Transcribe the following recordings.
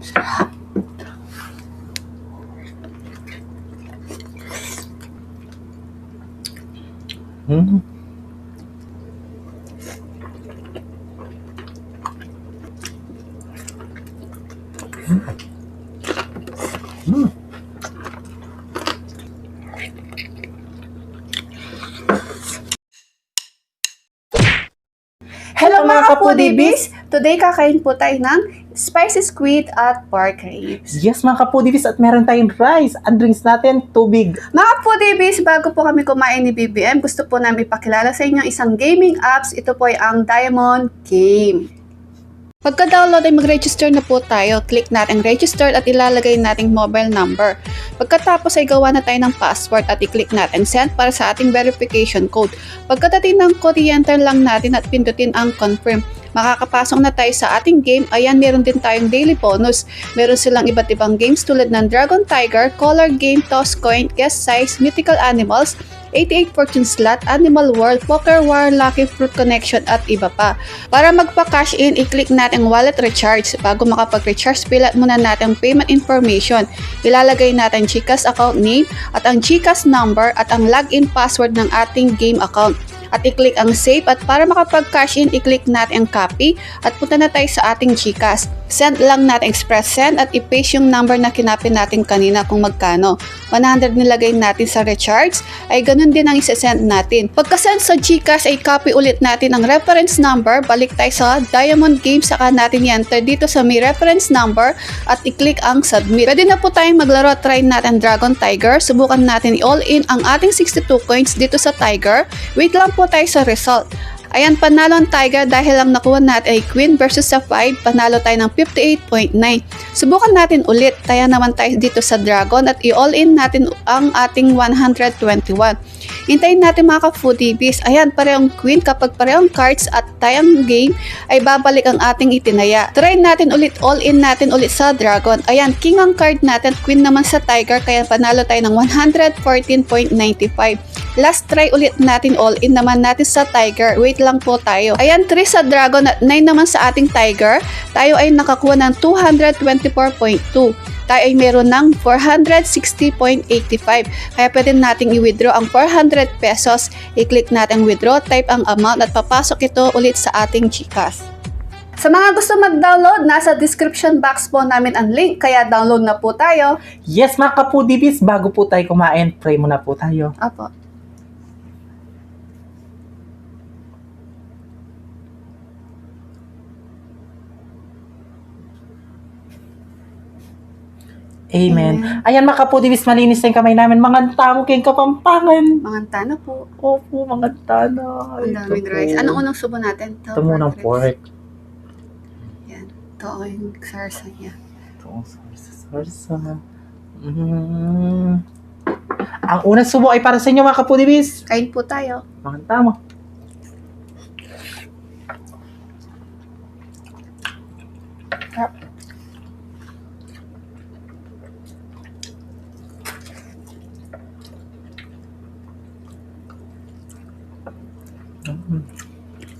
Sarap. Mm. Mm. Hello mga ka-foodies! Today kakain po tayo ng spicy squid at pork ribs. Yes mga kapudibis, at meron tayong rice. Ang drinks natin, tubig. Mga foodies, bago po kami kumain ni BBM, gusto po namin ipakilala sa inyo isang gaming apps. Ito po ay ang Diamond Game. Pagka-download ay mag-register na po tayo. Click natin register at ilalagay nating mobile number. Pagkatapos ay gawa na tayo ng password at i-click natin send para sa ating verification code. Pagkatating ng code, i-enter lang natin at pindutin ang confirm. Makakapasok na tayo sa ating game. Ayan, meron din tayong daily bonus. Meron silang iba't ibang games tulad ng Dragon Tiger, Color Game, Toss Coin, Guess Size, Mythical Animals, 88 Fortune Slot, Animal World, Poker War, Lucky Fruit Connection at iba pa. Para magpa-cash in, i-click natin wallet recharge. Bago makapag-recharge, fill muna natin payment information. Ilalagay natin GCash account name at ang GCash number at ang login password ng ating game account. At i-click ang save at para makapag-cash in, i-click natin ang copy at punta na tayo sa ating GCash. Send lang natin express send at i-paste yung number na kinapin natin kanina kung magkano. 100 nilagay natin sa recharge, ay ganun din ang isa-send natin. Pagka-send sa GCash ay copy ulit natin ang reference number, balik tayo sa Diamond Game, saka natin i-enter dito sa may reference number at i-click ang submit. Pwede na po tayong maglaro, try natin Dragon Tiger, subukan natin i-all in ang ating 62 coins dito sa Tiger. Wait lang po tayo sa result. Ayan, panalo ang Tiger dahil lang nakuha natin ay Queen versus sa 5, panalo tayo ng 58.9. Subukan natin ulit, taya naman tayo dito sa Dragon at i-all in natin ang ating 121. Hintayin natin mga ka-foodies. Ayan, parehong Queen. Kapag parehong cards at tayang game, ay babalik ang ating itinaya. Try natin ulit, all in natin ulit sa Dragon. Ayan, King ang card natin, Queen naman sa Tiger, kaya panalo tayo ng 114.95. Last try ulit natin, all in naman natin sa Tiger. Wait lang po tayo. Ayan, 3 sa Dragon at 9 naman sa ating Tiger. Tayo ay nakakuha ng 224.2. Tayo ay meron ng 460.85. Kaya pwede nating i-withdraw ang 400 pesos. I-click natin withdraw, type ang amount at papasok ito ulit sa ating GCash. Sa mga gusto mag-download, nasa description box po namin ang link, kaya download na po tayo. Yes mga kapudibis, bago po tayo kumain, pray muna po tayo. Apo. Amen. Ayan mga kapudibis, malinis na yung kamay namin. Mga tamo kayong Kapampangan. Mga tana po. Opo, mga tana. Ang daming rice. Anong unang subo natin? Ito munang pork. Yan. Ito yung sarsa niya. Ito ang sarsa. Ang unang subo ay para sa inyo mga kapudibis. Kain po tayo. Mga tama.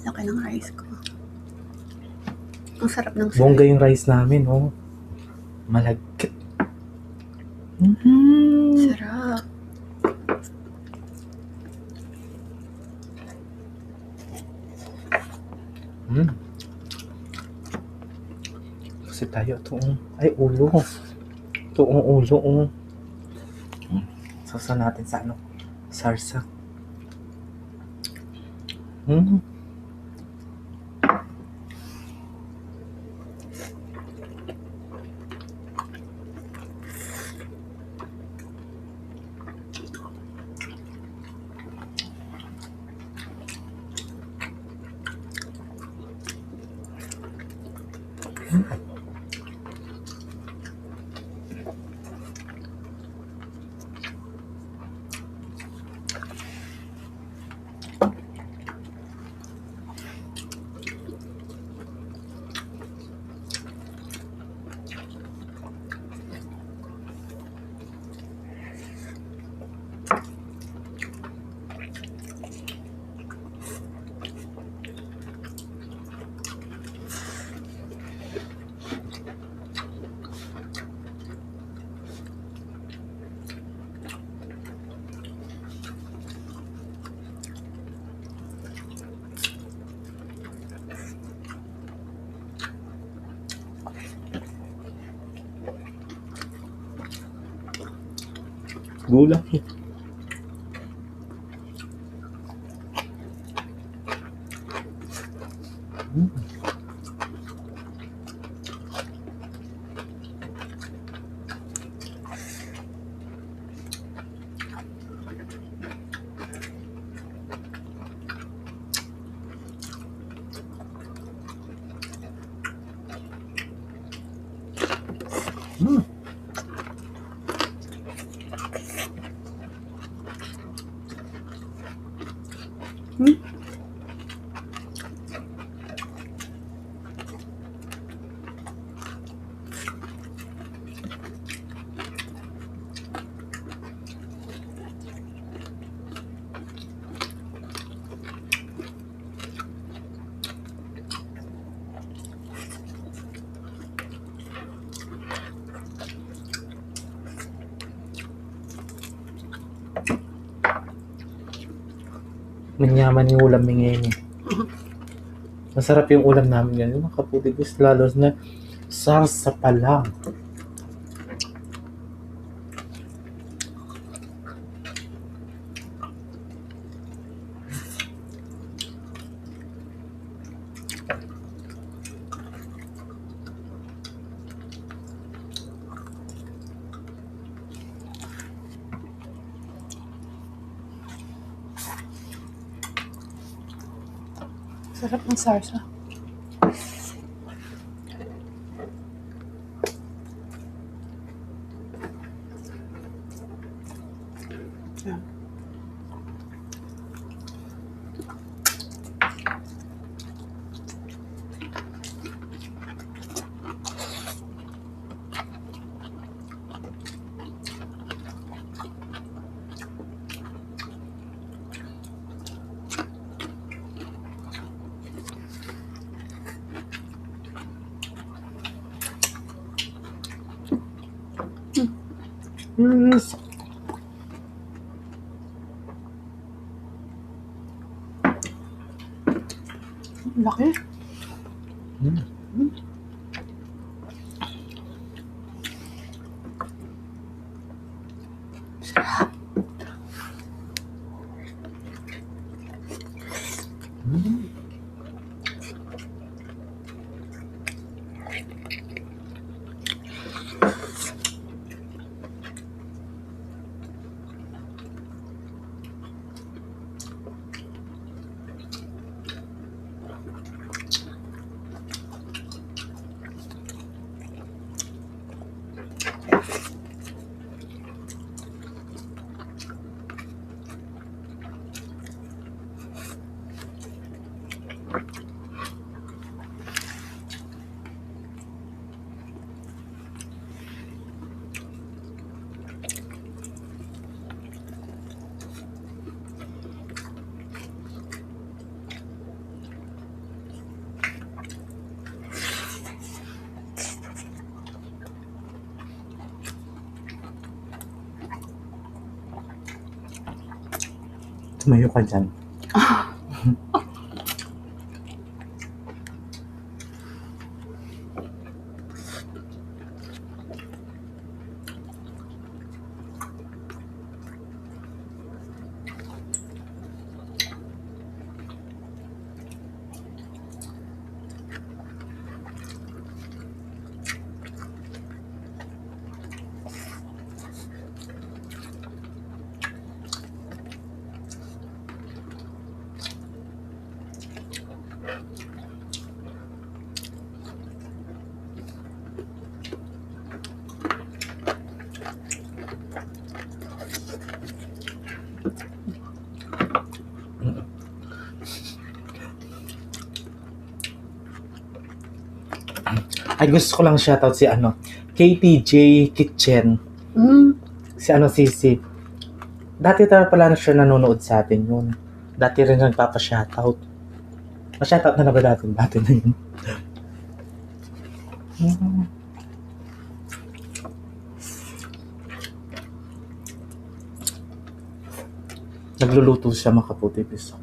Laki ng rice ko. Ang sarap ng Bongga yung rice namin, oh. Malagkit. sarap. Kasi tayo, ito, ay, ulo. Ito, ulo, Sasa natin sa ano, sarsa. gulang eh. Mm. Hmm? Manyaman yung ulam ni ngayon eh. Masarap yung ulam namin ngayon, mga kaputibis, lalo na sarsa pa lang. Sarap ng sarsa. Yan. Yes. Laki. Tumayo ka dyan. Ay, gusto ko lang shoutout si KTJ Kitchen. Si. Dati tayo pala na siya nanonood sa atin yun. Dati rin nagpapa-shoutout. Ma-shoutout na ba dati na yun? Nagluluto siya, mga kaputibis.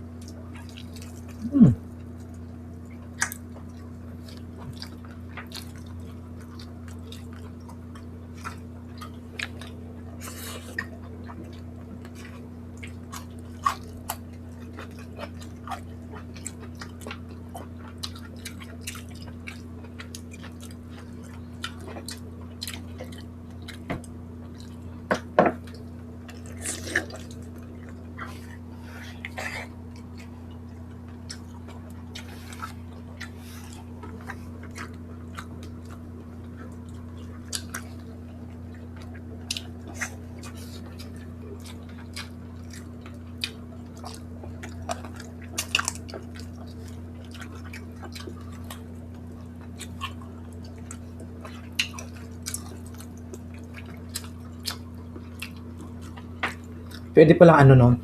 Pwede palang ano nun,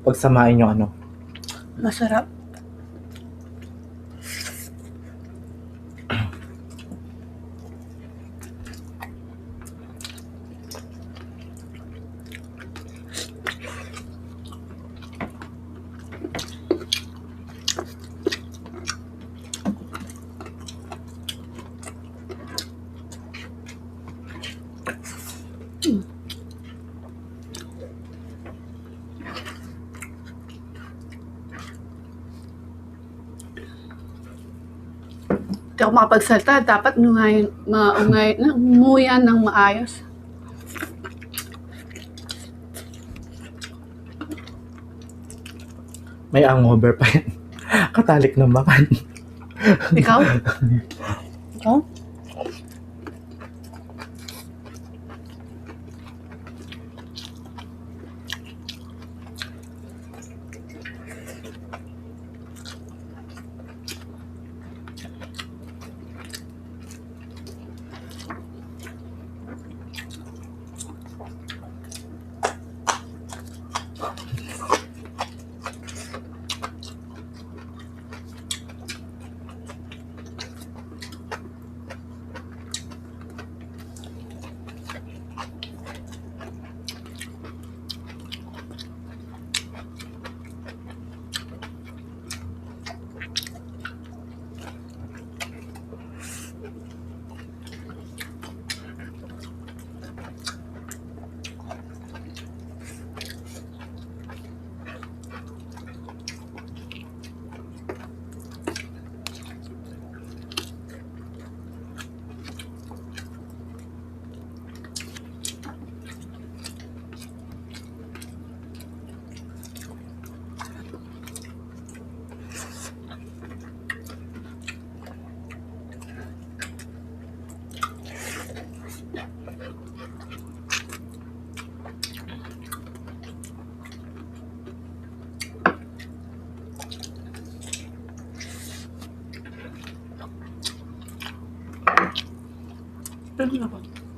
pagsamain yung ano. Masarap. Hindi ako makapagsalita. Dapat umuyan ng maayos. May hangover pa yan. Katalik na makan. Ikaw? Ikaw?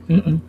Mm-mm.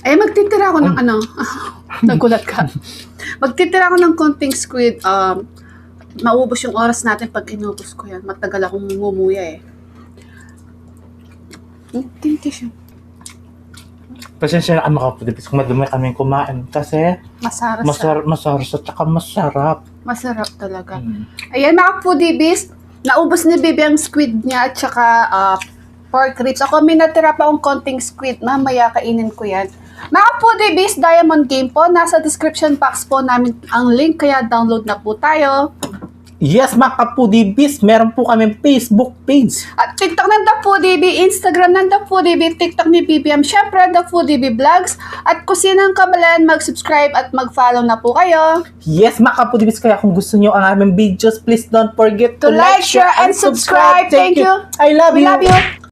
Ay, magtitira ako ng ano. Nagulat ka. Magtitira ako ng konting squid. Maubos yung oras natin pag inubos ko yan. Matagal akong ngumuya eh. Tissue. Pasensya na kami kapatid kung madumi kami kumain kasi Masaras. at saka masarap. Masarap talaga. Ayan mga foodies, naubos ni Bibi ang squid niya at saka pork ribs. Ako may natira pa akong konting squid. Mamaya kainin ko yan. Mga foodies, Diamond Game po. Nasa description box po namin ang link kaya download na po tayo. Yes, mga kapudibis, meron po kami Facebook page. At TikTok ng The Foodie, Instagram ng The Foodie, TikTok ni BBM, syempre The Foodie Vlogs. At kung sino ang kabalan, mag-subscribe at mag-follow na po kayo. Yes, mga kapudibis, kaya kung gusto nyo ang aming videos, please don't forget To like, share, and subscribe. Thank you. I love We you. love you.